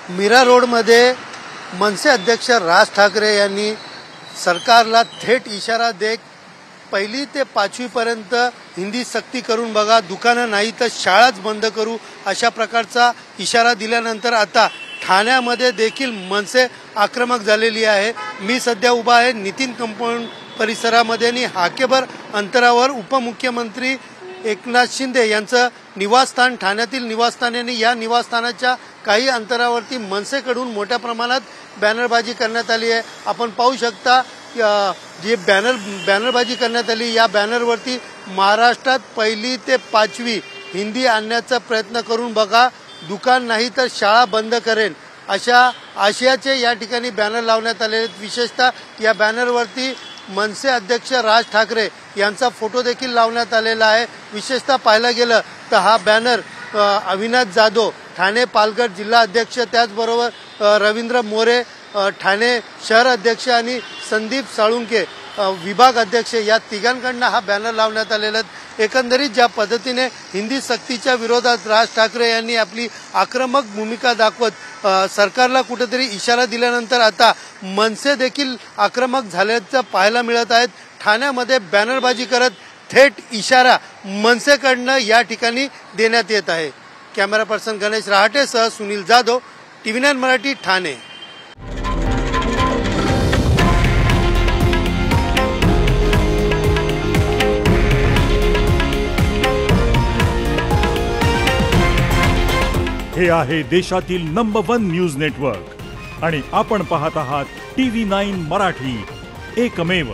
मीरा रोडमध्ये मनसे अध्यक्ष राज ठाकरे यांनी सरकारला थेट इशारा देत 1ली ते 5वी पर्यंत हिंदी सक्ती करून बघा, दुकानं नाही तर शाळाच बंद करू अशा प्रकारचा इशारा दिल्यानंतर आता ठाण्यामध्ये देखील मनसे आक्रमक झालेली आहे। मी सध्या उभा आहे नितीन कंपाऊंड परिसरामध्ये आणि हाकेभर अंतरावर उपमुख्यमंत्री एकनाथ शिंदे यांचं निवासस्थान ठाण्यातील निवासस्थान आणि या निवासस्थानाच्या काही अंतरावरती मनसेकडून मोठ्या प्रमाणात बॅनरबाजी करण्यात आली आहे। आपण पाहू शकता जे बॅनरबाजी करण्यात आली, या बॅनरवरती महाराष्ट्रात 1ली ते 5वी हिंदी आणण्याचा प्रयत्न करून बघा, दुकान नाही तर शाळा बंद करेन अशा आशयाचे या ठिकाणी बॅनर लावण्यात आले आहेत। विशेषतः या बॅनरवरती मनसे अध्यक्ष राज ठाकरे यांचा फोटो देखील लावण्यात आलेला आहे। विशेषतः पाहायला गेलं तर हा बॅनर अविनाश जाधव ठाणे पालघर जिल्हा अध्यक्ष, त्याचबरोबर रवींद्र मोरे ठाणे शहर अध्यक्ष आणि संदीप साळुंके विभाग अध्यक्ष या तिघांकडून हा बॅनर लावण्यात आलेला आहे। एकंदरीत ज्या पद्धतीने हिंदी सक्तीच्या विरोधात राज ठाकरे यांनी आपली आक्रमक भूमिका दाखवत सरकारला कुठेतरी इशारा दिल्यानंतर आता मनसे देखील आक्रमक झाल्याचं पाहायला मिळत आहेत। ठाण्यामध्ये बॅनरबाजी करत थेट इशारा मनसेकडून या ठिकाणी देण्यात येत आहे। कॅमेरा पर्सन गणेश रहाटेसह सुनील जाधव, TV9 मराठी, ठाणे। हे आहे देशातील नंबर 1 न्यूज नेटवर्क आणि आपण पाहत आहात TV9 मराठी, एकमेव।